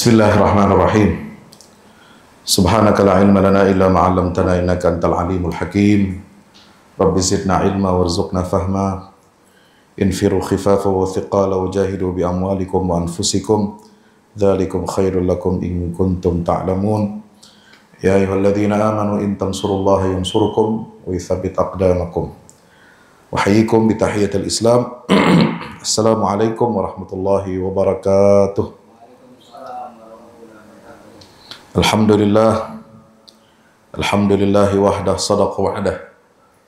Bismillahirrahmanirrahim. Subhanaka la ilma lana illa ma 'allamtana innaka antal alimul hakim. Rabbi zidna ilma warzuqna fahma. Infiru khifafa wa thiqala wajahidu bi amwalikum wa anfusikum. Dzalikum khairul lakum in kuntum ta'lamun. Ya ayyuhalladzina amanu in tansurullaha yansurkum wa yuthabbit aqdamakum. Wa hayyikum bi tahiyatil Islam. Assalamualaikum warahmatullahi wabarakatuh. Alhamdulillahi wahdah sadaqa wa'dah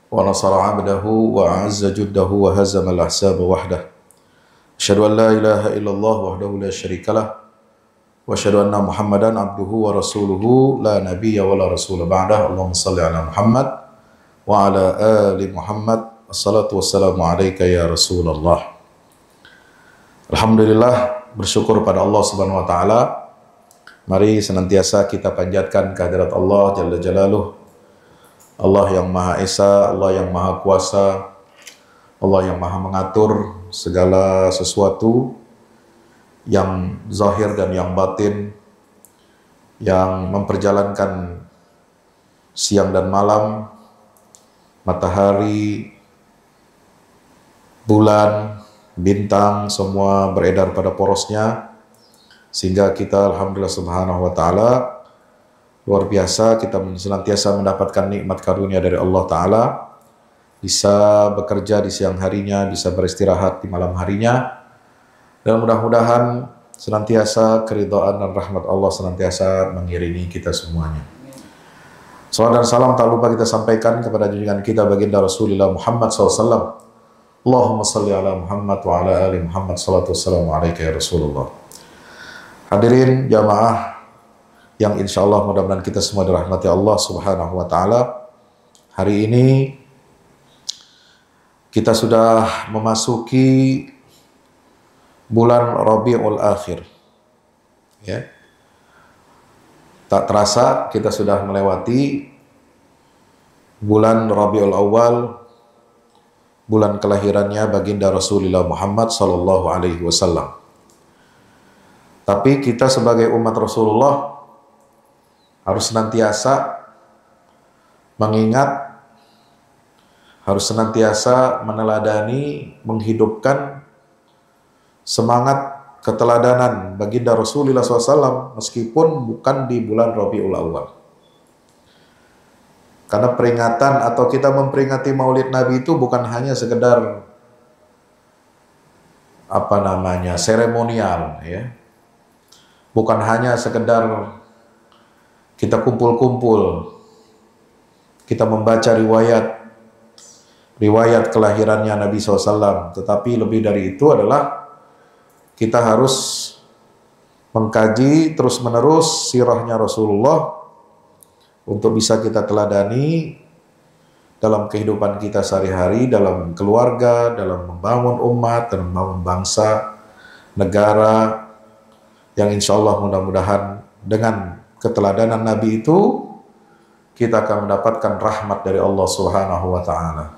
wa nasara 'abdahu wa a'azza juddahu wa hazama al-ahsaba wahdah. Asyhadu an la ilaha illallah wahdahu la syarikalah wa asyhadu anna Muhammadan abduhu wa rasuluhu la nabiyya wa la rasula ba'dah. Allahumma shalli ala Muhammad wa ala ali Muhammad. Assalatu wassalamu alayka ya Rasulullah. Alhamdulillah, bersyukur pada Allah Subhanahu wa taala. Mari senantiasa kita panjatkan kehadirat Allah Jalla Jalaluh, Allah yang Maha Esa, Allah yang Maha Kuasa, Allah yang Maha mengatur segala sesuatu yang zahir dan yang batin, yang memperjalankan siang dan malam, matahari, bulan, bintang, semua beredar pada porosnya, sehingga kita alhamdulillah subhanahu wa ta'ala luar biasa, kita senantiasa mendapatkan nikmat karunia dari Allah ta'ala, bisa bekerja di siang harinya, bisa beristirahat di malam harinya, dan mudah-mudahan senantiasa keridhaan dan rahmat Allah senantiasa mengiringi kita semuanya. Salam dan salam tak lupa kita sampaikan kepada junjungan kita baginda Rasulullah Muhammad SAW. Allahumma salli ala Muhammad wa ala ali Muhammad. Salatu wassalamu alaika ya Rasulullah. Hadirin jamaah yang insya Allah mudah-mudahan kita semua dirahmati Allah Subhanahu wa ta'ala. Hari ini kita sudah memasuki bulan Rabiul Akhir, ya. Tak terasa kita sudah melewati bulan Rabiul Awal, bulan kelahirannya baginda Rasulullah Muhammad sallallahu alaihi wasallam. Tapi kita sebagai umat Rasulullah harus senantiasa mengingat, harus senantiasa meneladani, menghidupkan semangat keteladanan baginda Rasulullah SAW meskipun bukan di bulan Rabiul Awal. Karena peringatan atau kita memperingati Maulid Nabi itu bukan hanya sekedar seremonial, ya. Bukan hanya sekedar kita kumpul-kumpul, kita membaca riwayat kelahirannya Nabi SAW, tetapi lebih dari itu adalah kita harus mengkaji terus-menerus sirahnya Rasulullah untuk bisa kita teladani dalam kehidupan kita sehari-hari, dalam keluarga, dalam membangun umat, dalam membangun bangsa, negara, yang insya Allah mudah-mudahan dengan keteladanan Nabi itu kita akan mendapatkan rahmat dari Allah Subhanahu wa ta'ala.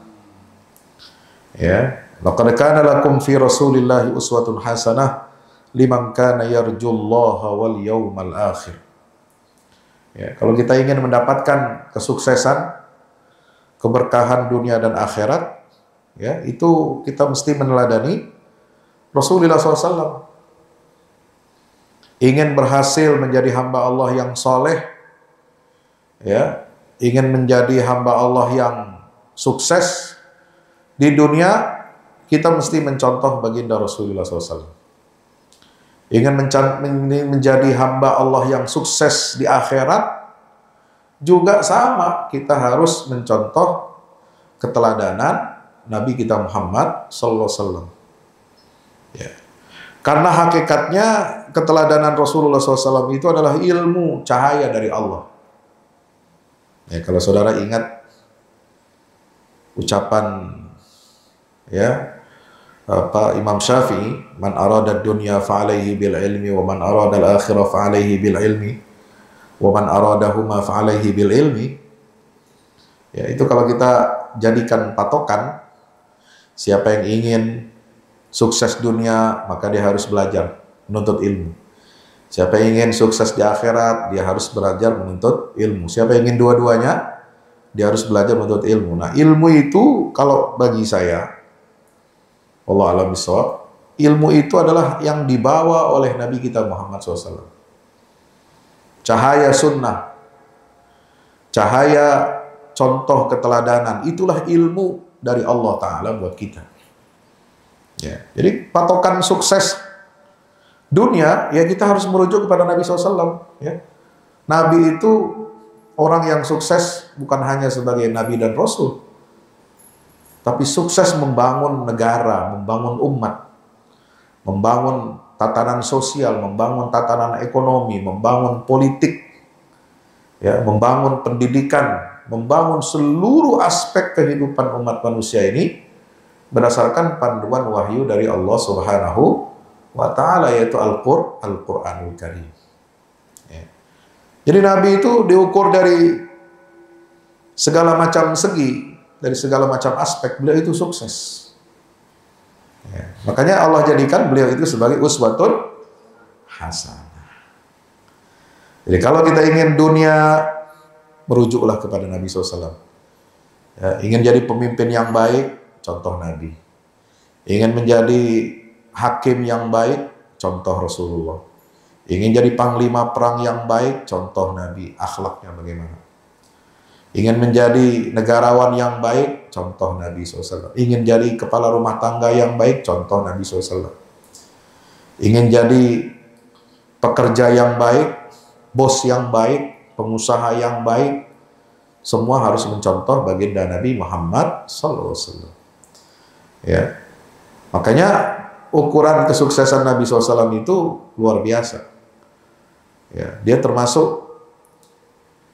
Ya, laqad kana lakum fi Rasulillahi uswatun hasanah liman kana yarjullaha wal yawmal akhir. Ya, kalau kita ingin mendapatkan kesuksesan, keberkahan dunia dan akhirat, ya, itu kita mesti meneladani Rasulullah SAW. Ingin berhasil menjadi hamba Allah yang soleh, ya, ingin menjadi hamba Allah yang sukses di dunia, kita mesti mencontoh baginda Rasulullah SAW. Ingin menjadi hamba Allah yang sukses di akhirat, juga sama, kita harus mencontoh keteladanan Nabi kita Muhammad SAW. Ya. Karena hakikatnya keteladanan Rasulullah SAW itu adalah ilmu, cahaya dari Allah. Ya, kalau saudara ingat ucapan, ya, Imam Syafi'i, man arada dunya fa'alaihi bil ilmi wa man arada al-akhirah fa'alaihi bil ilmi wa man aradahuma fa'alaihi bil ilmi. Ya, itu kalau kita jadikan patokan, siapa yang ingin sukses dunia, maka dia harus belajar, menuntut ilmu. Siapa yang ingin sukses di akhirat, dia harus belajar menuntut ilmu. Siapa yang ingin dua-duanya, dia harus belajar menuntut ilmu. Nah, ilmu itu kalau bagi saya, Allah alam bisawab, ilmu itu adalah yang dibawa oleh Nabi kita Muhammad SAW. Cahaya sunnah, cahaya contoh keteladanan, itulah ilmu dari Allah Ta'ala buat kita. Ya. Jadi patokan sukses dunia, ya kita harus merujuk kepada Nabi SAW. Ya. Nabi itu orang yang sukses bukan hanya sebagai Nabi dan Rasul, tapi sukses membangun negara, membangun umat, membangun tatanan sosial, membangun tatanan ekonomi, membangun politik, ya, membangun pendidikan, membangun seluruh aspek kehidupan umat manusia ini berdasarkan panduan wahyu dari Allah Subhanahu wa Ta'ala, yaitu Al-Qur'anul Karim. Ya. Jadi Nabi itu diukur dari segala macam segi, dari segala macam aspek, beliau itu sukses. Ya. Makanya Allah jadikan beliau itu sebagai uswatun hasanah. Jadi kalau kita ingin dunia, merujuklah kepada Nabi SAW. Ya, ingin jadi pemimpin yang baik, contoh Nabi. Ingin menjadi hakim yang baik, contoh Rasulullah. Ingin jadi panglima perang yang baik, contoh Nabi. Akhlaknya bagaimana? Ingin menjadi negarawan yang baik, contoh Nabi SAW. Ingin jadi kepala rumah tangga yang baik, contoh Nabi SAW. Ingin jadi pekerja yang baik, bos yang baik, pengusaha yang baik, semua harus mencontoh baginda Nabi Muhammad SAW. Ya, makanya ukuran kesuksesan Nabi SAW itu luar biasa. Ya, dia termasuk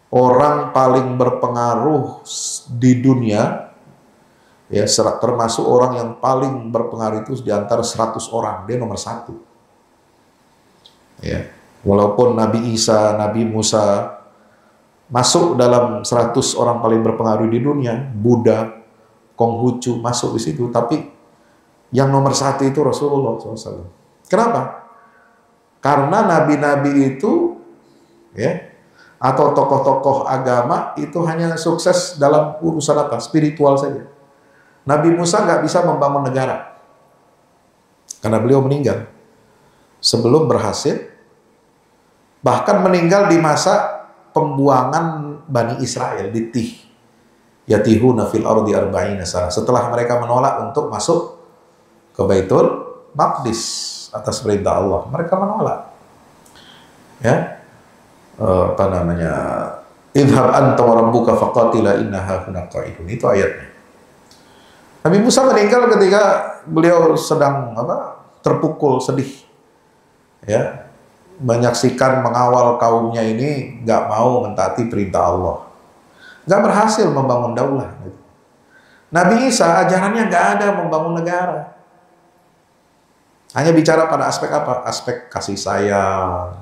orang paling berpengaruh di dunia, ya, termasuk orang yang paling berpengaruh itu di antara 100 orang, dia nomor 1. Ya, walaupun Nabi Isa, Nabi Musa masuk dalam 100 orang paling berpengaruh di dunia, Buddha, Konghucu masuk di situ, tapi yang nomor 1 itu Rasulullah SAW. Kenapa? Karena nabi-nabi itu, ya, atau tokoh-tokoh agama itu hanya sukses dalam urusan apa? Spiritual saja. Nabi Musa nggak bisa membangun negara karena beliau meninggal sebelum berhasil, bahkan meninggal di masa pembuangan Bani Israel di Tih. Yatihuna fil ardi arba'ina sana. Setelah mereka menolak untuk masuk ke Baitul Maqdis atas perintah Allah, mereka menolak. Ya. Apa namanya? Idhab anta wa rabbuka faqatila innaha huna qa'idun. Itu ayatnya. Nabi Musa meninggal ketika beliau sedang terpukul, sedih. Ya. Menyaksikan, mengawal kaumnya ini nggak mau mentaati perintah Allah. Nggak berhasil membangun daulah. Nabi Isa ajarannya nggak ada membangun negara. Hanya bicara pada aspek apa? Aspek kasih sayang,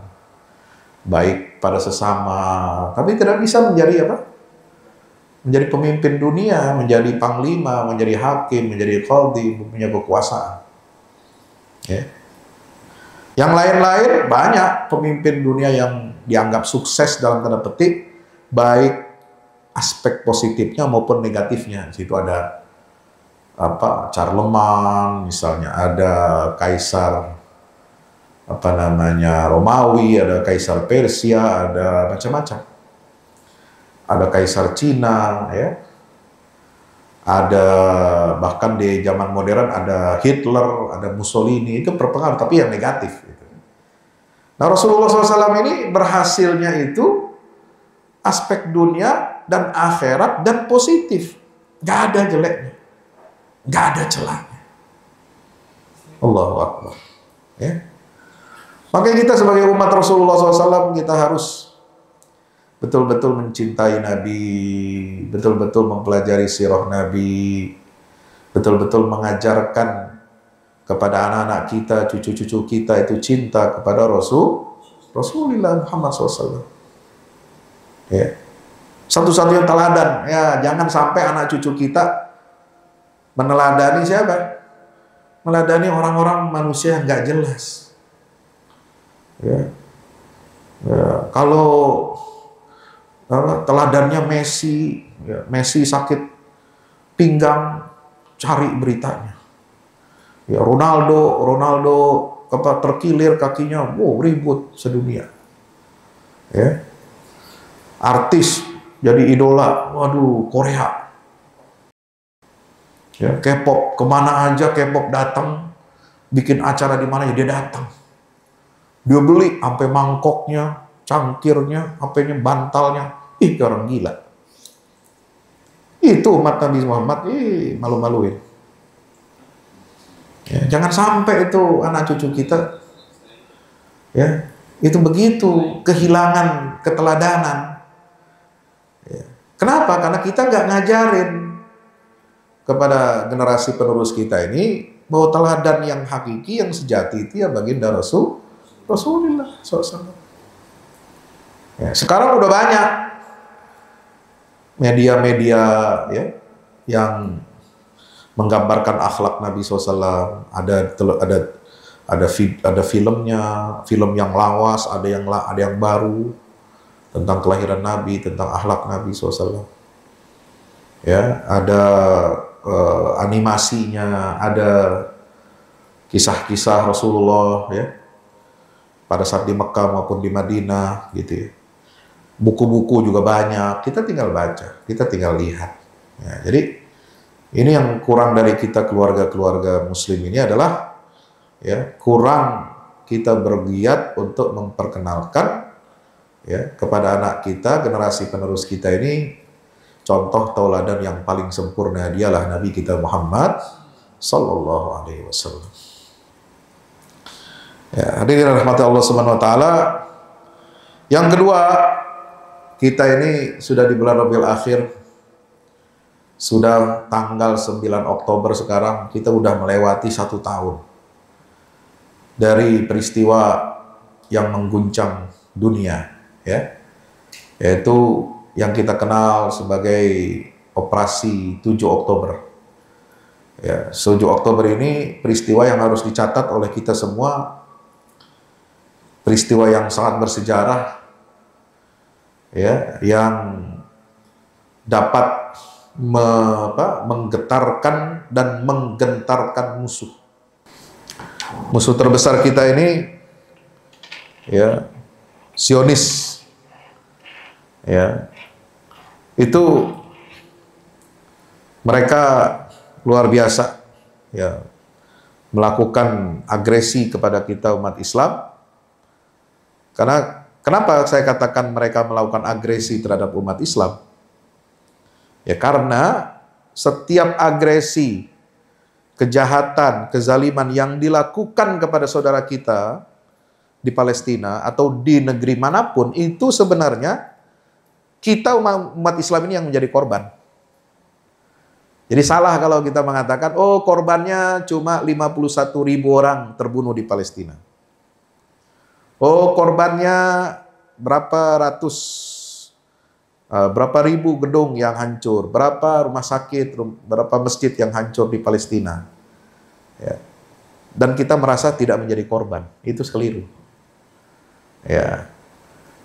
baik pada sesama, tapi tidak bisa menjadi apa? Menjadi pemimpin dunia, menjadi panglima, menjadi hakim, menjadi qadhi, punya kekuasaan. Ya. Yang lain-lain banyak pemimpin dunia yang dianggap sukses dalam tanda petik, baik aspek positifnya maupun negatifnya. Di situ ada Charlemagne misalnya, ada kaisar Romawi, ada kaisar Persia, ada macam-macam. Ada kaisar Cina, ya. Ada bahkan di zaman modern ada Hitler, ada Mussolini, itu berpengaruh tapi yang negatif. Gitu. Nah, Rasulullah SAW ini berhasilnya itu aspek dunia dan akhirat dan positif, nggak ada jeleknya, nggak ada celahnya. Allahu Akbar. Ya. Makanya kita sebagai umat Rasulullah SAW kita harus betul-betul mencintai Nabi, betul-betul mempelajari sirah Nabi, betul-betul mengajarkan kepada anak-anak kita, cucu-cucu kita itu cinta kepada Rasulullah Muhammad SAW. Ya. Satu-satunya teladan, ya, jangan sampai anak cucu kita meneladani siapa? Meneladani orang-orang manusia yang nggak jelas. Ya. Ya, kalau teladannya Messi, ya, Messi sakit pinggang, cari beritanya. Ya, Ronaldo terkilir kakinya, wow, ribut sedunia. Ya. Artis jadi idola, waduh, Korea. Ya, K-pop, kemana aja K-pop datang, bikin acara di mana dia datang. Dia beli sampai mangkoknya, cangkirnya, HP-nya, bantalnya. Ih, orang gila. Itu umat Nabi Muhammad, malu-maluin. Ya, jangan sampai itu anak cucu kita, ya, itu begitu kehilangan keteladanan. Ya. Kenapa? Karena kita nggak ngajarin kepada generasi penerus kita ini bahwa teladan yang hakiki, yang sejati itu ya baginda Rasulullah SAW. Ya, sekarang udah banyak media-media, ya, yang menggambarkan akhlak Nabi SAW. Ada filmnya, film yang lawas, ada yang baru tentang kelahiran Nabi, tentang akhlak Nabi SAW. Ya, ada animasinya, ada kisah-kisah Rasulullah, ya, pada saat di Mekah maupun di Madinah, gitu ya. Buku-buku juga banyak, kita tinggal baca, kita tinggal lihat. Ya, jadi ini yang kurang dari kita keluarga-keluarga Muslim ini adalah, ya, kurang kita bergiat untuk memperkenalkan, ya, kepada anak kita, generasi penerus kita ini, contoh tauladan yang paling sempurna dialah Nabi kita Muhammad Sallallahu Alaihi Wasallam. Ya, hadirin rahmati Allah Subhanahu Wa Taala. Yang kedua, kita ini sudah di bulan Rabiul Akhir, sudah tanggal 9 Oktober sekarang, kita sudah melewati 1 tahun dari peristiwa yang mengguncang dunia, ya, yaitu yang kita kenal sebagai Operasi 7 Oktober. Ya, 7 Oktober ini peristiwa yang harus dicatat oleh kita semua, peristiwa yang sangat bersejarah, ya, yang dapat menggetarkan dan menggentarkan musuh. Musuh terbesar kita ini, ya, Zionis. Ya, itu mereka luar biasa, ya, melakukan agresi kepada kita umat Islam. Karena kenapa saya katakan mereka melakukan agresi terhadap umat Islam? Ya, karena setiap agresi, kejahatan, kezaliman yang dilakukan kepada saudara kita di Palestina atau di negeri manapun, itu sebenarnya kita umat Islam ini yang menjadi korban. Jadi salah kalau kita mengatakan, oh, korbannya cuma 51.000 orang terbunuh di Palestina. Oh, korbannya berapa ribu gedung yang hancur, berapa rumah sakit, berapa masjid yang hancur di Palestina. Ya. Dan kita merasa tidak menjadi korban. Itu keliru. Ya.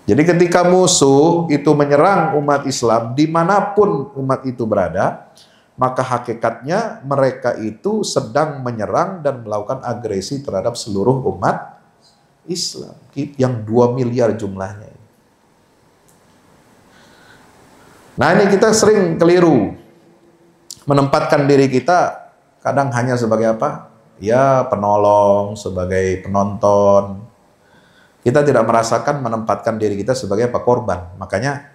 Jadi ketika musuh itu menyerang umat Islam dimanapun umat itu berada, maka hakikatnya mereka itu sedang menyerang dan melakukan agresi terhadap seluruh umat Islam yang 2 miliar jumlahnya. Nah, ini kita sering keliru menempatkan diri kita kadang hanya sebagai apa? Ya, penolong, sebagai penonton. Kita tidak merasakan menempatkan diri kita sebagai apa? Korban. Makanya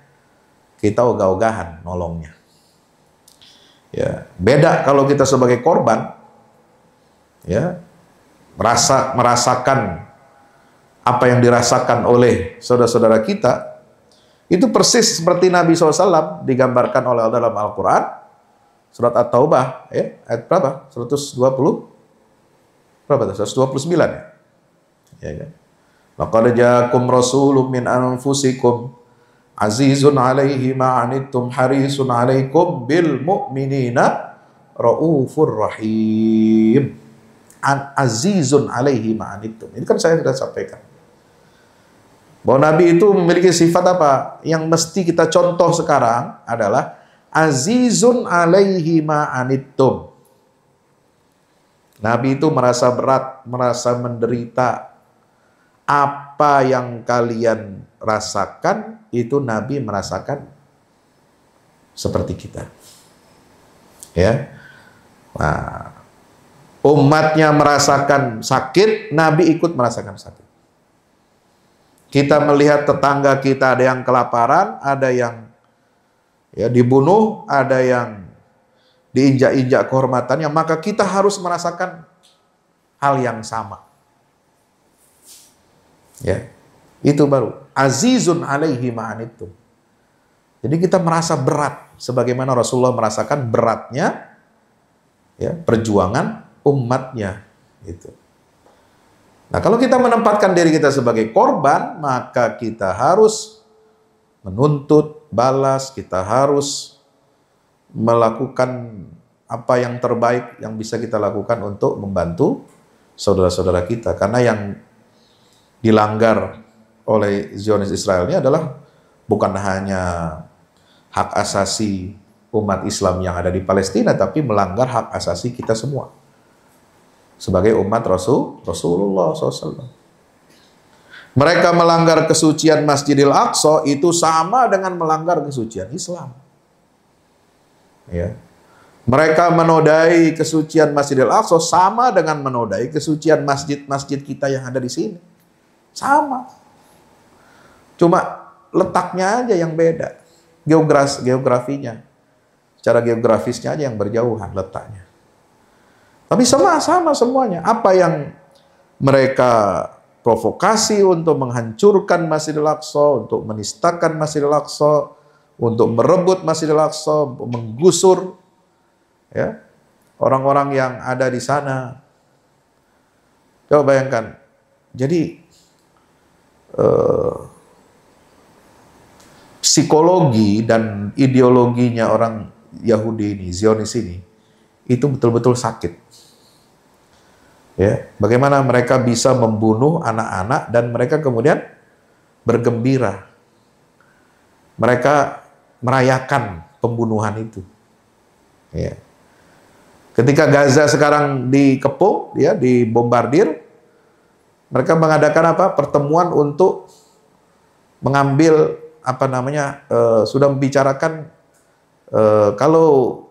kita ogah-ogahan nolongnya. Ya, beda kalau kita sebagai korban, ya, merasakan apa yang dirasakan oleh saudara-saudara kita, itu persis seperti Nabi SAW digambarkan oleh dalam Al-Quran, surat At-Taubah, ya, ayat berapa? 129 ya? Ya kan? Laqad ja'akum rasulun min anfusikum azizun 'alaihi ma 'anittum harisun 'alaikum bil mu'minina raufur rahim. Azizun 'alaihi ma 'anittum. Ini kan saya sudah sampaikan. Bahwa Nabi itu memiliki sifat apa? Yang mesti kita contoh sekarang adalah azizun alaihi ma'anittum. Nabi itu merasa berat, merasa menderita. Apa yang kalian rasakan, itu Nabi merasakan seperti kita. Ya. Nah, umatnya merasakan sakit, Nabi ikut merasakan sakit. Kita melihat tetangga kita ada yang kelaparan, ada yang dibunuh, ada yang diinjak-injak kehormatannya, maka kita harus merasakan hal yang sama. Ya, itu baru azizun alaihi ma'anittum. Jadi kita merasa berat, sebagaimana Rasulullah merasakan beratnya perjuangan umatnya itu. Nah, kalau kita menempatkan diri kita sebagai korban, maka kita harus menuntut balas, kita harus melakukan apa yang terbaik yang bisa kita lakukan untuk membantu saudara-saudara kita. Karena yang dilanggar oleh Zionis Israel ini adalah bukan hanya hak asasi umat Islam yang ada di Palestina, tapi melanggar hak asasi kita semua sebagai umat Rasulullah SAW. Mereka melanggar kesucian Masjidil Aqsa itu sama dengan melanggar kesucian Islam. Ya. Mereka menodai kesucian Masjidil Aqsa sama dengan menodai kesucian masjid-masjid kita yang ada di sini. Sama. Cuma letaknya aja yang beda. Geografinya. Secara geografisnya aja yang berjauhan letaknya. Tapi sama semuanya. Apa yang mereka provokasi untuk menghancurkan Masjidil Aqsa, untuk menistakan Masjidil Aqsa, untuk merebut Masjidil Aqsa, untuk menggusur orang-orang yang ada di sana. Coba bayangkan. Jadi psikologi dan ideologinya orang Yahudi ini, Zionis ini, itu betul-betul sakit. Ya, bagaimana mereka bisa membunuh anak-anak dan mereka kemudian bergembira. Mereka merayakan pembunuhan itu. Ya. Ketika Gaza sekarang dikepung, dibombardir, mereka mengadakan apa? Pertemuan untuk mengambil sudah membicarakan kalau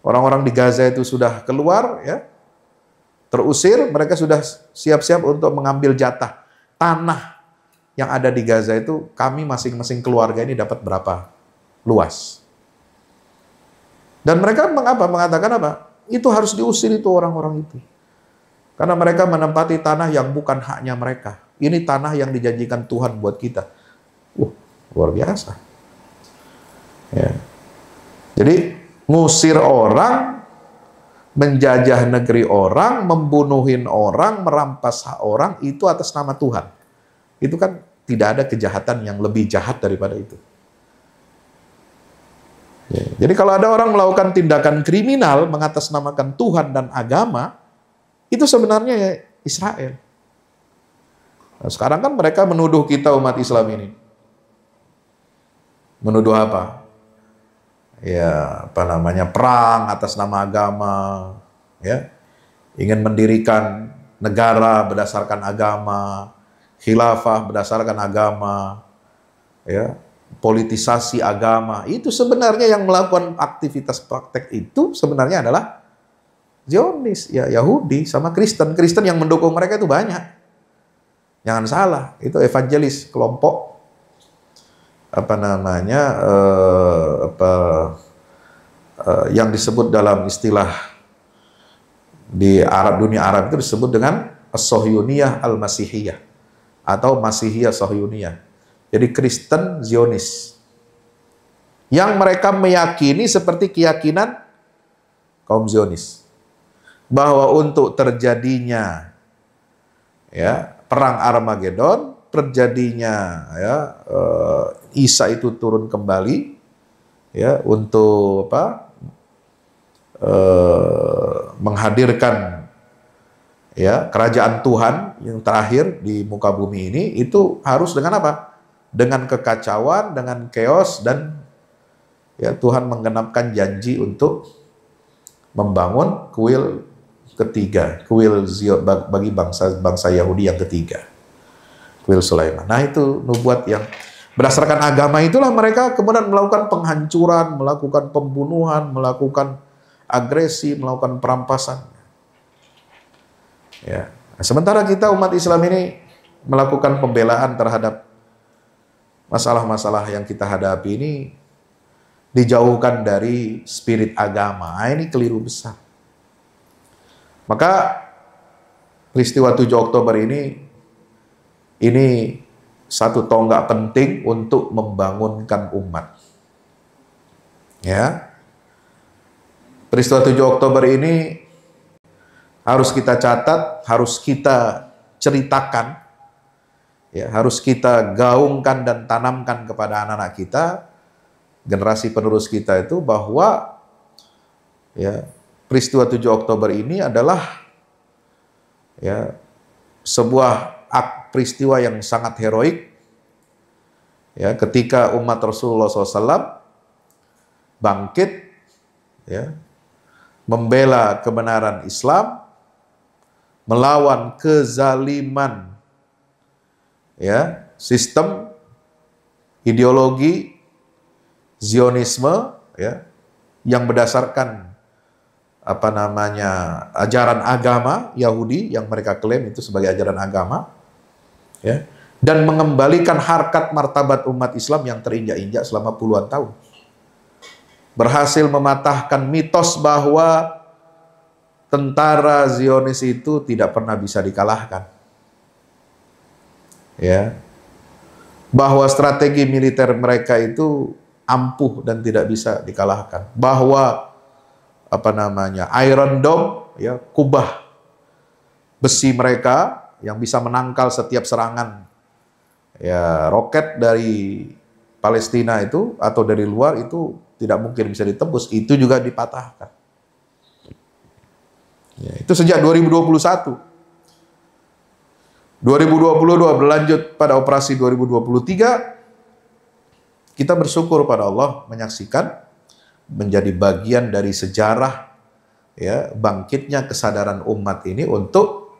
orang-orang di Gaza itu sudah keluar, terusir, mereka sudah siap-siap untuk mengambil jatah tanah yang ada di Gaza itu. Kami masing-masing keluarga ini dapat berapa luas. Dan mereka mengatakan apa? Itu harus diusir itu orang-orang itu. Karena mereka menempati tanah yang bukan haknya mereka. Ini tanah yang dijanjikan Tuhan buat kita. Luar biasa. Ya. Jadi ngusir orang, menjajah negeri orang, membunuhin orang, merampas hak orang, itu atas nama Tuhan. Itu kan tidak ada kejahatan yang lebih jahat daripada itu. Ya. Jadi kalau ada orang melakukan tindakan kriminal mengatasnamakan Tuhan dan agama, itu sebenarnya Israel. Nah, sekarang kan mereka menuduh kita umat Islam ini. Menuduh apa? Perang atas nama agama, ingin mendirikan negara berdasarkan agama, khilafah berdasarkan agama, politisasi agama. Itu sebenarnya yang melakukan aktivitas praktek itu sebenarnya adalah Zionis, Yahudi sama Kristen. Kristen yang mendukung mereka itu banyak. Jangan salah, itu evangelis, kelompok yang disebut dalam istilah di dunia Arab itu disebut dengan As-Sohyuniyah Al-Masihiyah atau Masihiyah Sohyuniyah. Jadi Kristen Zionis yang mereka meyakini seperti keyakinan kaum Zionis bahwa untuk terjadinya perang Armageddon, terjadinya Isa itu turun kembali untuk menghadirkan ya, kerajaan Tuhan yang terakhir di muka bumi ini itu harus dengan apa? Dengan kekacauan, dengan chaos, dan ya Tuhan menggenapkan janji untuk membangun kuil ketiga, kuil Zion bagi bangsa Yahudi yang ketiga, kuil Sulaiman. Nah, itu nubuat yang berdasarkan agama itulah mereka kemudian melakukan penghancuran, melakukan pembunuhan, melakukan agresi, melakukan perampasan. Ya. Sementara kita umat Islam ini melakukan pembelaan terhadap masalah-masalah yang kita hadapi ini, dijauhkan dari spirit agama. Nah, ini keliru besar. Maka peristiwa 7 Oktober ini satu tonggak penting untuk membangunkan umat. Ya. Peristiwa 7 Oktober ini harus kita catat, harus kita ceritakan, ya, harus kita gaungkan dan tanamkan kepada anak-anak kita, generasi penerus kita itu, bahwa ya, peristiwa 7 Oktober ini adalah ya, sebuah peristiwa yang sangat heroik, ya, ketika umat Rasulullah SAW bangkit, ya, membela kebenaran Islam, melawan kezaliman, ya, sistem ideologi Zionisme, ya, yang berdasarkan ajaran agama Yahudi yang mereka klaim itu sebagai ajaran agama, ya, dan mengembalikan harkat martabat umat Islam yang terinjak-injak selama puluhan tahun. Berhasil mematahkan mitos bahwa tentara Zionis itu tidak pernah bisa dikalahkan. Ya. Bahwa strategi militer mereka itu ampuh dan tidak bisa dikalahkan. Bahwa Iron Dome, ya, kubah besi mereka yang bisa menangkal setiap serangan, ya, roket dari Palestina itu atau dari luar itu tidak mungkin bisa ditembus, itu juga dipatahkan. Ya, itu sejak 2021. 2022 berlanjut pada operasi 2023. Kita bersyukur pada Allah menyaksikan menjadi bagian dari sejarah, ya, bangkitnya kesadaran umat ini untuk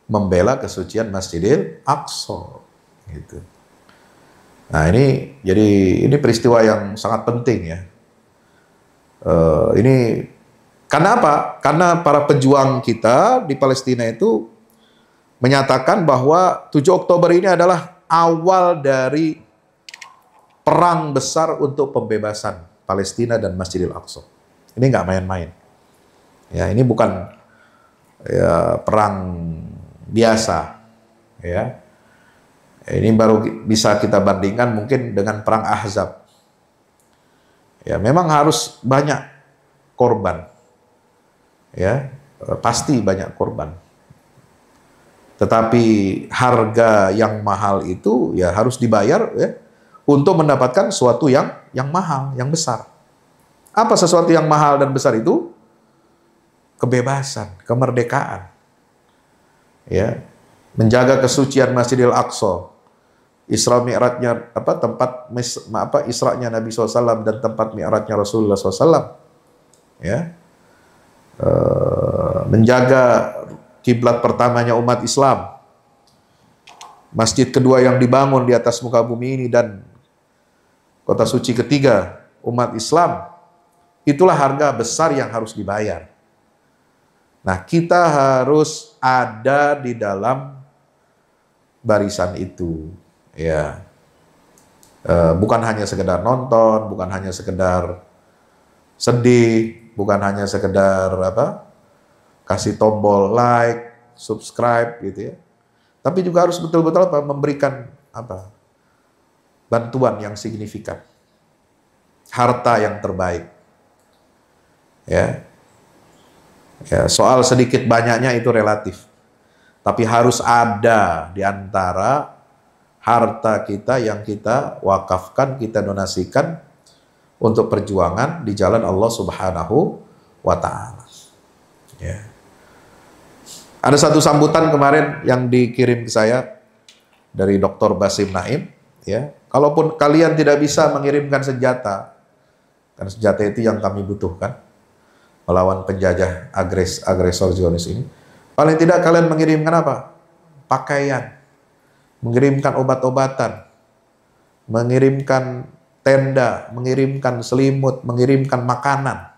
membela kesucian Masjidil Aqsa, gitu. Nah, ini peristiwa yang sangat penting, ya. Ini karena apa? Karena para pejuang kita di Palestina itu menyatakan bahwa 7 Oktober ini adalah awal dari perang besar untuk pembebasan Palestina dan Masjidil Aqsa. Ini nggak main-main. Ya, ini bukan, ya, perang biasa. Ya, ini baru bisa kita bandingkan mungkin dengan perang Ahzab. Ya, memang harus banyak korban. Ya, pasti banyak korban. Tetapi harga yang mahal itu ya harus dibayar, ya, untuk mendapatkan sesuatu yang mahal, yang besar. Apa sesuatu yang mahal dan besar itu? Kebebasan, kemerdekaan. Ya, menjaga kesucian Masjidil Aqsa. Isra Mi'rajnya tempat Isra'nya Nabi SAW dan tempat Mi'rajnya Rasulullah SAW. Ya. Menjaga kiblat pertamanya umat Islam. Masjid kedua yang dibangun di atas muka bumi ini dan kota suci ketiga umat Islam, itulah harga besar yang harus dibayar. Nah, kita harus ada di dalam barisan itu, ya. Bukan hanya sekedar nonton, bukan hanya sekedar sedih, bukan hanya sekedar kasih tombol like, subscribe, gitu, ya. Tapi juga harus betul-betul memberikan bantuan yang signifikan, harta yang terbaik, ya. Ya, soal sedikit banyaknya itu relatif, tapi harus ada di antara harta kita yang kita wakafkan, kita donasikan untuk perjuangan di jalan Allah Subhanahu wa Ta'ala. Ya. Ada satu sambutan kemarin yang dikirim ke saya dari Dr. Basim Naim, ya. Kalaupun kalian tidak bisa mengirimkan senjata, karena senjata itu yang kami butuhkan melawan penjajah agresor Zionis ini, paling tidak kalian mengirimkan apa? Pakaian, mengirimkan obat-obatan, mengirimkan tenda, mengirimkan selimut, mengirimkan makanan,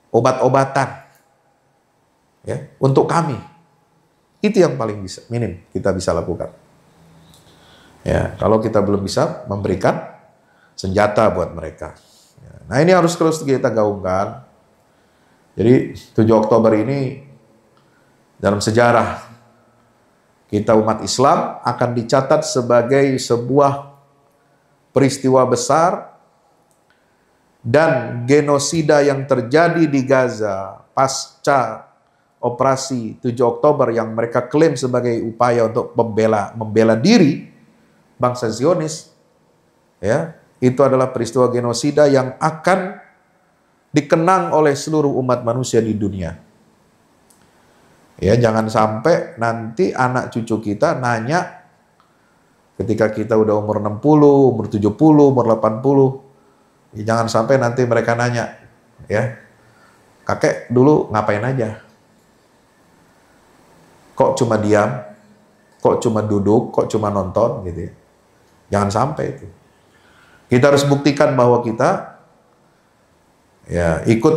obat-obatan, ya, untuk kami. Itu yang paling minim kita bisa lakukan. Ya, kalau kita belum bisa memberikan senjata buat mereka. Ya, nah, ini harus terus kita gaungkan. Jadi 7 Oktober ini dalam sejarah kita umat Islam akan dicatat sebagai sebuah peristiwa besar dan genosida yang terjadi di Gaza pasca operasi 7 Oktober yang mereka klaim sebagai upaya untuk membela diri bangsa Zionis, ya, itu adalah peristiwa genosida yang akan dikenang oleh seluruh umat manusia di dunia. Ya, jangan sampai nanti anak cucu kita nanya ketika kita udah umur 60, umur 70, umur 80, ya jangan sampai nanti mereka nanya, ya, kakek dulu ngapain aja? Kok cuma diam? Kok cuma duduk? Kok cuma nonton? Gitu ya. Jangan sampai itu. Kita harus buktikan bahwa kita ya ikut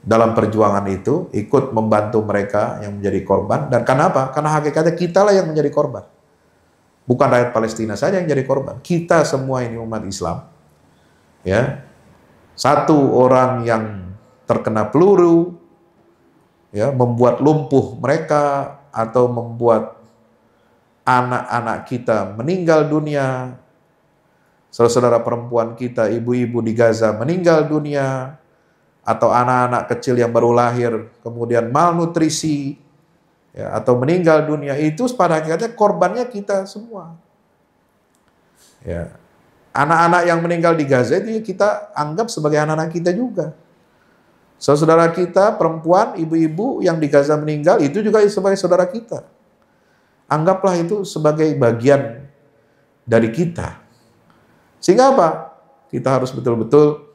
dalam perjuangan itu, ikut membantu mereka yang menjadi korban. Dan kenapa? Karena hakikatnya kitalah yang menjadi korban. Bukan rakyat Palestina saja yang jadi korban. Kita semua ini umat Islam. Ya. Satu orang yang terkena peluru, ya, membuat lumpuh mereka atau membuat anak-anak kita meninggal dunia. Saudara-saudara perempuan kita, ibu-ibu di Gaza meninggal dunia, atau anak-anak kecil yang baru lahir kemudian malnutrisi, ya, atau meninggal dunia, itu pada akhirnya korbannya kita semua. Ya. Anak-anak yang meninggal di Gaza itu kita anggap sebagai anak-anak kita juga. Saudara kita perempuan, ibu-ibu yang di Gaza meninggal itu juga sebagai saudara kita. Anggaplah itu sebagai bagian dari kita. Sehingga apa? Kita harus betul-betul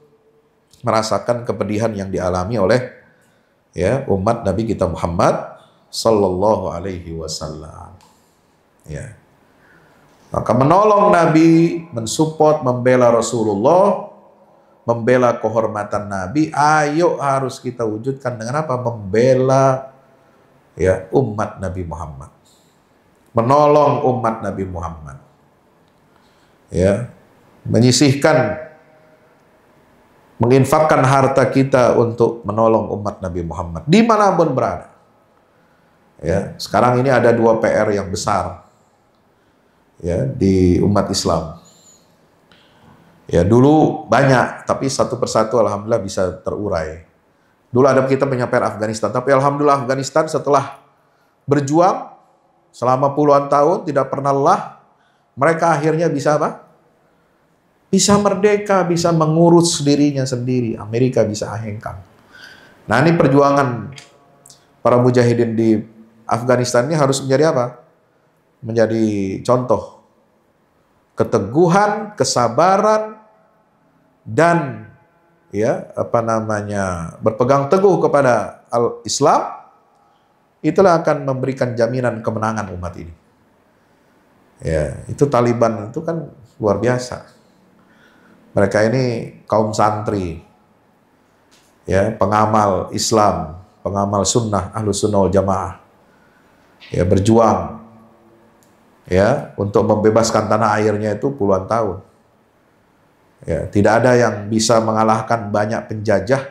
merasakan kepedihan yang dialami oleh, ya, umat Nabi kita Muhammad sallallahu alaihi wasallam. Ya. Maka menolong Nabi, mensupport, membela Rasulullah, membela kehormatan Nabi, ayo harus kita wujudkan dengan apa? Membela, ya, umat Nabi Muhammad. Menolong umat Nabi Muhammad. Ya. Menyisihkan, menginfakkan harta kita untuk menolong umat Nabi Muhammad dimanapun berada. Ya, sekarang ini ada 2 PR yang besar, ya, di umat Islam. Ya, dulu banyak, tapi satu persatu alhamdulillah bisa terurai. Dulu ada kita punya PR Afghanistan, tapi alhamdulillah Afghanistan setelah berjuang selama puluhan tahun tidak pernah lelah, mereka akhirnya bisa apa? Bisa merdeka, bisa mengurus dirinya sendiri. Amerika bisa hengkang. Nah, ini perjuangan para mujahidin di Afghanistan ini harus menjadi apa? Menjadi contoh keteguhan, kesabaran, dan, ya, berpegang teguh kepada Islam. Itulah akan memberikan jaminan kemenangan umat ini. Ya, itu Taliban itu kan luar biasa. Mereka ini kaum santri, ya, pengamal Islam, pengamal sunnah, ahlu sunnah wal jamaah, ya, berjuang, ya, untuk membebaskan tanah airnya itu puluhan tahun. Ya, tidak ada yang bisa mengalahkan banyak penjajah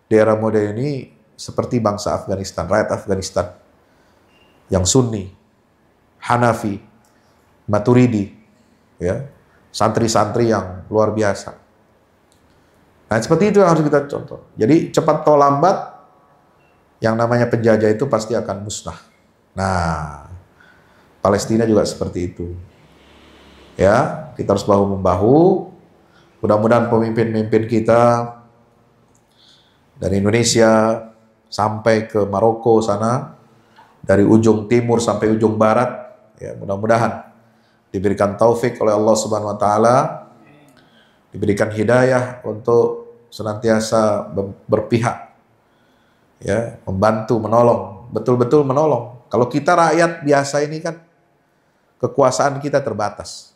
di era modern ini seperti bangsa Afghanistan, rakyat Afghanistan yang Sunni, Hanafi, Maturidi, ya, santri-santri yang luar biasa. Nah, seperti itu yang harus kita contoh. Jadi cepat atau lambat yang namanya penjajah itu pasti akan musnah. Nah, Palestina juga seperti itu. Ya, kita harus bahu-membahu. Mudah-mudahan pemimpin-pemimpin kita dari Indonesia sampai ke Maroko sana dari ujung timur sampai ujung barat. Ya, mudah-mudahan diberikan taufik oleh Allah Subhanahu wa taala, diberikan hidayah untuk senantiasa berpihak, ya, membantu, menolong, betul-betul menolong. Kalau kita rakyat biasa ini kan kekuasaan kita terbatas,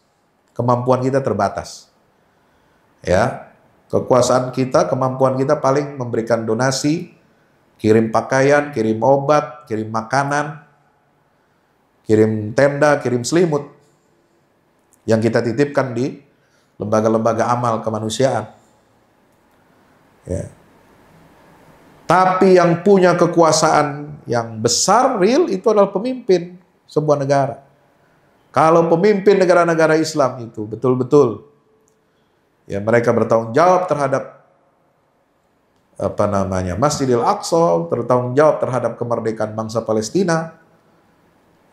kemampuan kita terbatas. Ya, kekuasaan kita, kemampuan kita paling memberikan donasi, kirim pakaian, kirim obat, kirim makanan, kirim tenda, kirim selimut yang kita titipkan di lembaga-lembaga amal kemanusiaan. Ya. Tapi yang punya kekuasaan yang besar, real, itu adalah pemimpin sebuah negara. Kalau pemimpin negara-negara Islam itu betul-betul, ya, mereka bertanggung jawab terhadap Masjidil Aqsa, bertanggung jawab terhadap kemerdekaan bangsa Palestina,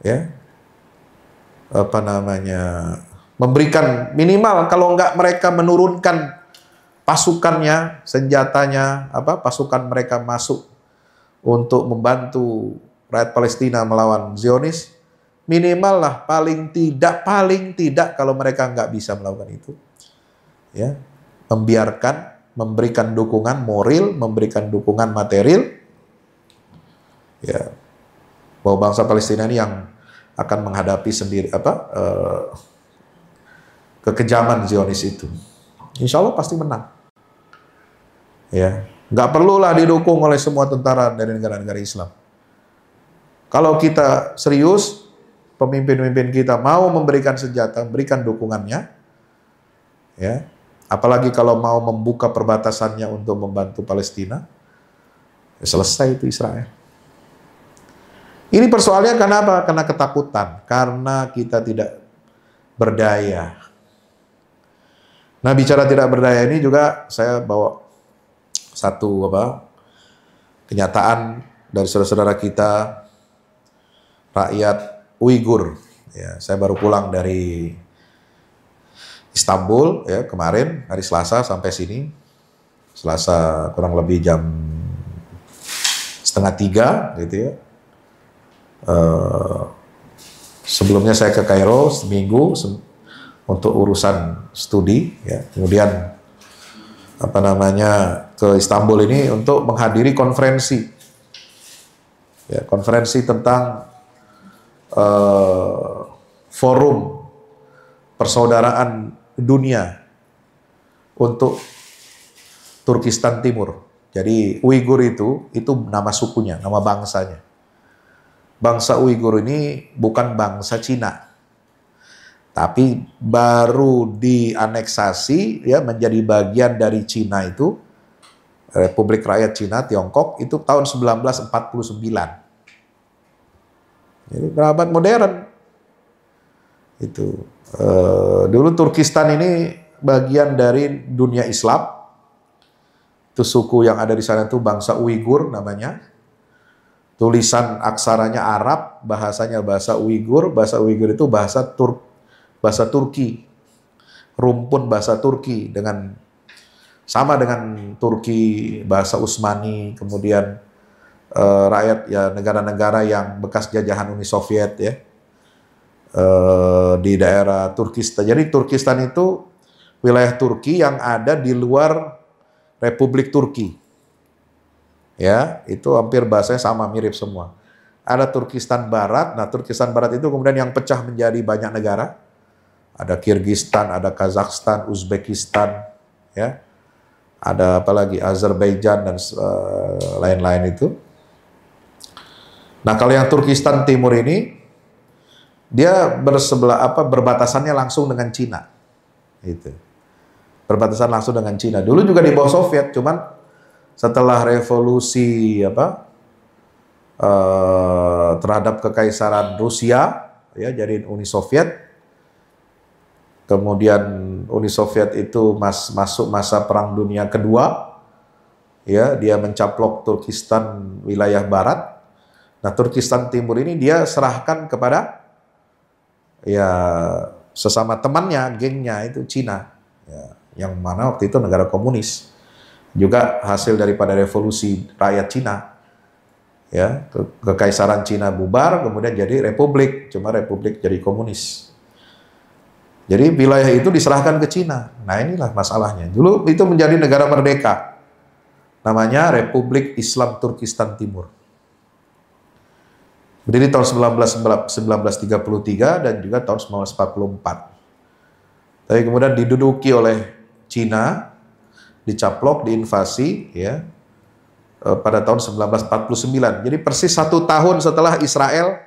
ya, memberikan minimal, kalau enggak mereka menurunkan pasukannya, senjatanya, pasukan mereka masuk untuk membantu rakyat Palestina melawan Zionis, minimal lah, paling tidak kalau mereka nggak bisa melakukan itu, ya, memberikan dukungan moral, memberikan dukungan material, ya, bahwa bangsa Palestina ini yang akan menghadapi sendiri kekejaman Zionis itu. Insya Allah pasti menang. Ya, nggak perlulah didukung oleh semua tentara dari negara-negara Islam. Kalau kita serius, pemimpin-pemimpin kita mau memberikan senjata, memberikan dukungannya, ya, apalagi kalau mau membuka perbatasannya untuk membantu Palestina, ya selesai itu Israel. Ini persoalannya kenapa? Karena ketakutan, karena kita tidak berdaya. Nah, bicara tidak berdaya ini juga saya bawa satu kenyataan dari saudara-saudara kita rakyat Uighur. Ya, saya baru pulang dari Istanbul, ya, kemarin hari Selasa sampai sini. Selasa kurang lebih jam 2:30 gitu ya. Sebelumnya saya ke Kairo seminggu untuk urusan studi, ya. Kemudian ke Istanbul ini untuk menghadiri konferensi, ya, konferensi tentang forum persaudaraan dunia untuk Turkistan Timur. Jadi Uighur itu nama sukunya, nama bangsanya. Bangsa Uighur ini bukan bangsa Cina, tapi baru dianeksasi, ya, menjadi bagian dari Cina itu, Republik Rakyat Cina, Tiongkok, itu tahun 1949. Jadi berabad modern. Itu dulu Turkistan ini bagian dari dunia Islam. Itu suku yang ada di sana itu bangsa Uighur namanya. Tulisan aksaranya Arab, bahasanya bahasa Uighur. Bahasa Uighur itu bahasa Turki. Rumpun bahasa Turki sama dengan Turki, bahasa Utsmani, kemudian rakyat, ya, negara-negara yang bekas jajahan Uni Soviet, ya, di daerah Turkistan. Jadi Turkistan itu wilayah Turki yang ada di luar Republik Turki. Ya, itu hampir bahasanya sama, mirip semua. Ada Turkistan Barat. Nah, Turkistan Barat itu kemudian yang pecah menjadi banyak negara. Ada Kirgistan, ada Kazakhstan, Uzbekistan, ya. Ada apalagi Azerbaijan dan lain-lain itu. Nah, kalau yang Turkistan Timur ini dia berbatasannya langsung dengan Cina. Gitu. Berbatasan langsung dengan Cina. Dulu juga di bawah Soviet, cuman setelah revolusi terhadap kekaisaran Rusia, ya, jadi Uni Soviet. Kemudian Uni Soviet itu masuk masa Perang Dunia Kedua, ya, dia mencaplok Turkistan wilayah barat. Nah, Turkistan Timur ini dia serahkan kepada, ya, sesama temannya, gengnya itu Cina, ya, yang mana waktu itu negara komunis, juga hasil daripada revolusi rakyat Cina, Ya, kekaisaran Cina bubar, kemudian jadi republik, cuma republik jadi komunis. Jadi wilayah itu diserahkan ke Cina. Nah inilah masalahnya. Dulu itu menjadi negara merdeka, namanya Republik Islam Turkistan Timur. Berdiri tahun 1933 dan juga tahun 1944. Tapi kemudian diduduki oleh Cina, dicaplok, diinvasi, ya, pada tahun 1949. Jadi persis 1 tahun setelah Israel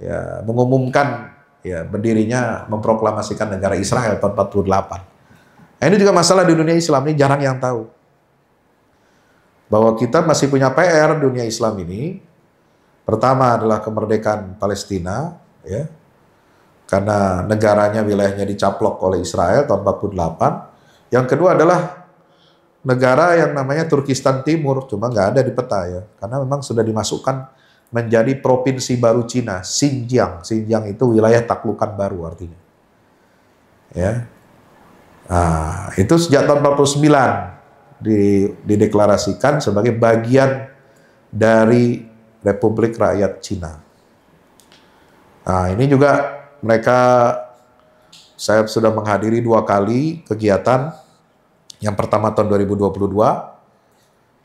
ya mengumumkan ya berdirinya, memproklamasikan negara Israel tahun 48. Nah, ini juga masalah di dunia Islam, ini jarang yang tahu. Bahwa kita masih punya PR dunia Islam ini. Pertama adalah kemerdekaan Palestina, ya. Karena negaranya, wilayahnya dicaplok oleh Israel tahun 48. Yang kedua adalah negara yang namanya Turkistan Timur, cuma nggak ada di peta ya, karena memang sudah dimasukkan menjadi provinsi baru Cina, Xinjiang. Xinjiang itu wilayah taklukan baru artinya. Ya, nah, itu sejak tahun 49 dideklarasikan sebagai bagian dari Republik Rakyat Cina. Nah, ini juga saya sudah menghadiri 2 kali kegiatan. Yang pertama tahun 2022,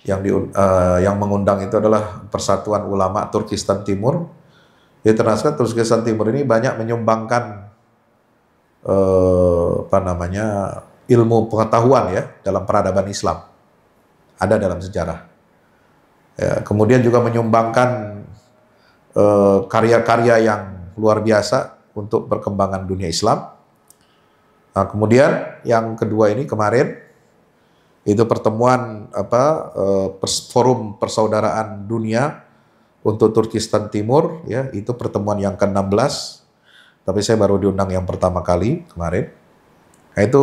yang mengundang itu adalah Persatuan Ulama Turkistan Timur. Internasional Turkistan Timur ini banyak menyumbangkan ilmu pengetahuan ya dalam peradaban Islam. Ada dalam sejarah. Ya, kemudian juga menyumbangkan karya-karya yang luar biasa untuk perkembangan dunia Islam. Nah, kemudian yang kedua ini kemarin itu pertemuan Forum Persaudaraan Dunia untuk Turkistan Timur, ya, itu pertemuan yang ke-16. Tapi saya baru diundang yang pertama kali kemarin. Nah, itu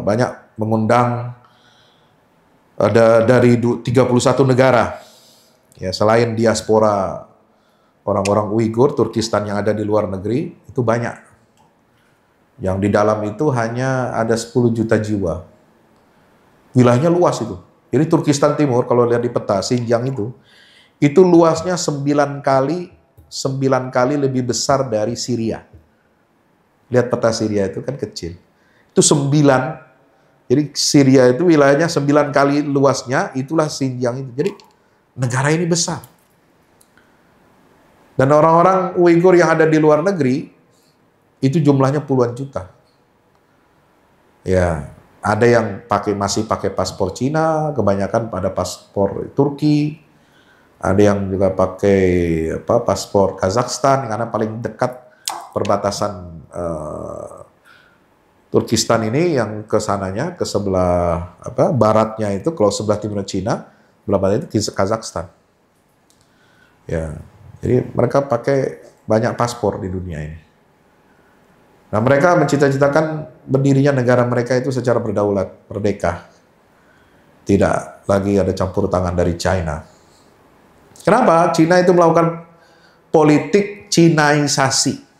banyak mengundang ada dari 31 negara. Ya, selain diaspora orang-orang Uighur Turkistan yang ada di luar negeri, itu banyak. Yang di dalam itu hanya ada 10 juta jiwa. Wilayahnya luas itu. Jadi Turkistan Timur kalau lihat di peta Xinjiang itu luasnya 9 kali lebih besar dari Syria. Lihat peta Syria itu kan kecil. Itu 9. Jadi Syria itu wilayahnya 9 kali luasnya, itulah Xinjiang itu. Jadi negara ini besar. Dan orang-orang Uighur yang ada di luar negeri itu jumlahnya puluhan juta. Ya, ada yang masih pakai paspor Cina, kebanyakan pada paspor Turki. Ada yang juga pakai paspor Kazakhstan karena paling dekat perbatasan Turkistan ini yang ke sananya, ke sebelah baratnya itu, kalau sebelah timur Cina, sebelah barat itu Kazakhstan. Ya, jadi mereka pakai banyak paspor di dunia ini. Nah, mereka mencita-citakan berdirinya negara mereka itu secara berdaulat, merdeka. Tidak lagi ada campur tangan dari China. Kenapa? Cina itu melakukan politik Cinaisasi.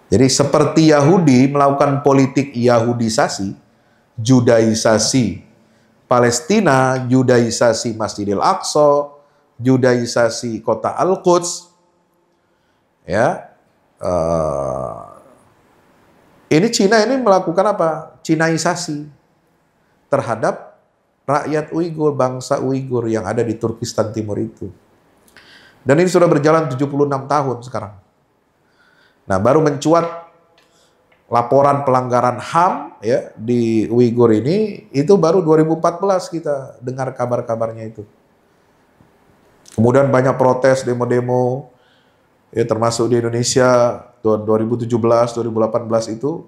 Jadi seperti Yahudi melakukan politik Yahudisasi, Judaisasi Palestina, Judaisasi Masjidil Aqsa, Judaisasi kota Al-Quds, ya. Ini Cina ini melakukan apa? Cinaisasi terhadap rakyat Uighur, bangsa Uighur yang ada di Turkistan Timur itu. Dan ini sudah berjalan 76 tahun sekarang. Nah, baru mencuat laporan pelanggaran HAM ya di Uighur ini, itu baru 2014 kita dengar kabar-kabarnya itu. Kemudian banyak protes, demo-demo, ya, termasuk di Indonesia 2017, 2018 itu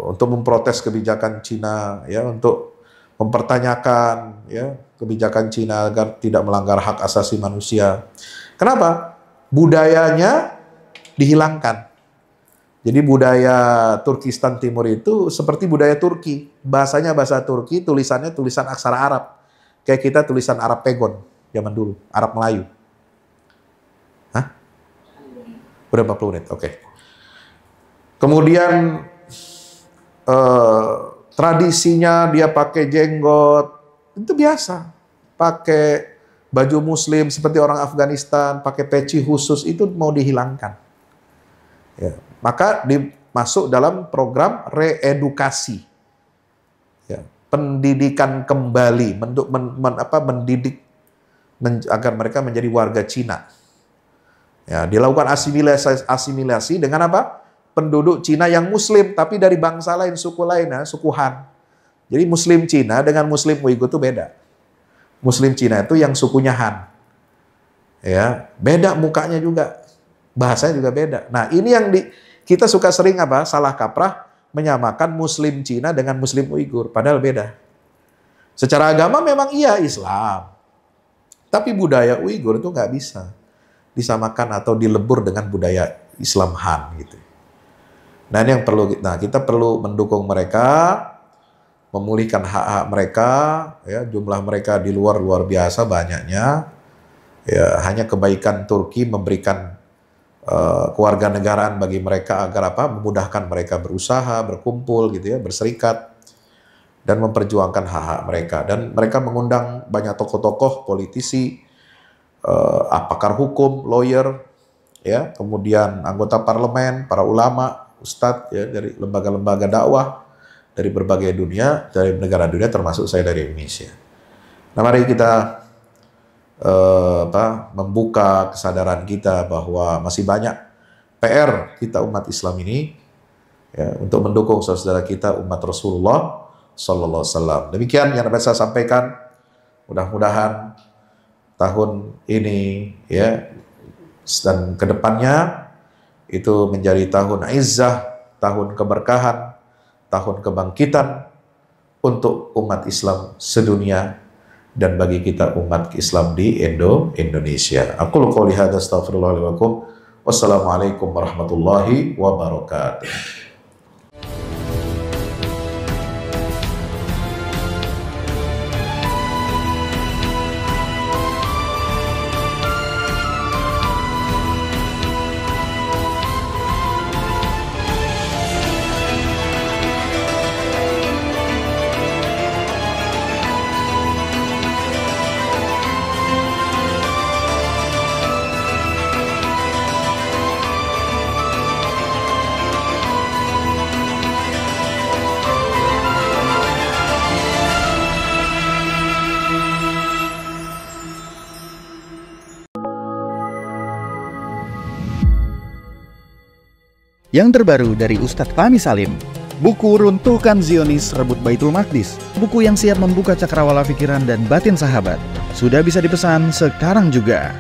untuk memprotes kebijakan Cina, ya, untuk mempertanyakan ya kebijakan Cina agar tidak melanggar hak asasi manusia. Kenapa? Budayanya dihilangkan. Jadi budaya Turkistan Timur itu seperti budaya Turki, bahasanya bahasa Turki, tulisannya tulisan aksara Arab, kayak kita tulisan Arab Pegon zaman dulu, Arab Melayu. Hah? Udah 40 menit, oke. Kemudian tradisinya dia pakai jenggot, itu biasa. pakai baju muslim seperti orang Afghanistan, pakai peci khusus, itu mau dihilangkan. Ya, maka masuk dalam program reedukasi. Ya, pendidikan kembali, mendidik agar mereka menjadi warga Cina. Ya, dilakukan asimilasi dengan apa? Penduduk Cina yang muslim, tapi dari bangsa lain, suku lain, ya, suku Han. Jadi muslim Cina dengan muslim Uighur itu beda. Muslim Cina itu yang sukunya Han. Ya, beda mukanya juga. Bahasanya juga beda. Nah, ini yang kita suka sering apa? Salah kaprah menyamakan muslim Cina dengan muslim Uighur, padahal beda. Secara agama memang iya Islam. Tapi budaya Uighur itu nggak bisa disamakan atau dilebur dengan budaya Islam Han gitu. Nah, ini yang perlu kita perlu mendukung mereka, memulihkan hak-hak mereka, ya, jumlah mereka di luar biasa banyaknya. Ya, hanya kebaikan Turki memberikan kewarganegaraan bagi mereka agar apa? Memudahkan mereka berusaha, berkumpul gitu ya, berserikat dan memperjuangkan hak-hak mereka. Dan mereka mengundang banyak tokoh-tokoh, politisi, pakar hukum, lawyer, ya, kemudian anggota parlemen, para ulama, ustadz, ya, dari lembaga-lembaga dakwah dari berbagai dunia, dari negara dunia, termasuk saya dari Indonesia. Nah, mari kita membuka kesadaran kita bahwa masih banyak PR kita umat Islam ini, ya, untuk mendukung saudara kita umat Rasulullah Sallallahu Alaihi Wasallam. Demikian yang dapat saya sampaikan. Mudah-mudahan tahun ini, ya, dan kedepannya itu menjadi tahun izzah, tahun keberkahan, tahun kebangkitan untuk umat Islam sedunia dan bagi kita umat Islam di Indonesia. Aku qouli hadza astaghfirullah li wa lakum. Wassalamualaikum warahmatullahi wabarakatuh. Yang terbaru dari Ustadz Fahmi Salim, buku Runtuhkan Zionis Rebut Baitul Maqdis, buku yang siap membuka cakrawala pikiran dan batin sahabat, sudah bisa dipesan sekarang juga.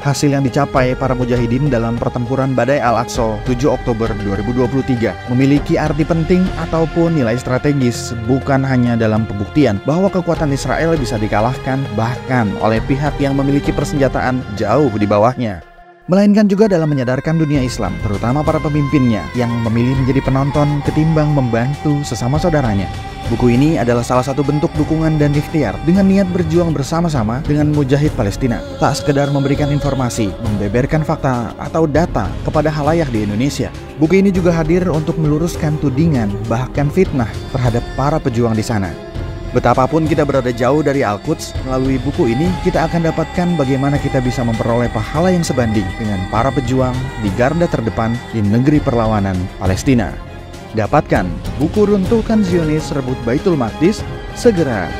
Hasil yang dicapai para mujahidin dalam pertempuran Badai Al-Aqsa 7 Oktober 2023 memiliki arti penting ataupun nilai strategis, bukan hanya dalam pembuktian bahwa kekuatan Israel bisa dikalahkan bahkan oleh pihak yang memiliki persenjataan jauh di bawahnya, melainkan juga dalam menyadarkan dunia Islam, terutama para pemimpinnya yang memilih menjadi penonton ketimbang membantu sesama saudaranya. Buku ini adalah salah satu bentuk dukungan dan ikhtiar dengan niat berjuang bersama-sama dengan mujahid Palestina. Tak sekedar memberikan informasi, membeberkan fakta atau data kepada khalayak di Indonesia. Buku ini juga hadir untuk meluruskan tudingan bahkan fitnah terhadap para pejuang di sana. Betapapun kita berada jauh dari Al-Quds, melalui buku ini kita akan dapatkan bagaimana kita bisa memperoleh pahala yang sebanding dengan para pejuang di garda terdepan di negeri perlawanan Palestina. Dapatkan buku Runtuhkan Zionis Rebut Baitul Maqdis segera.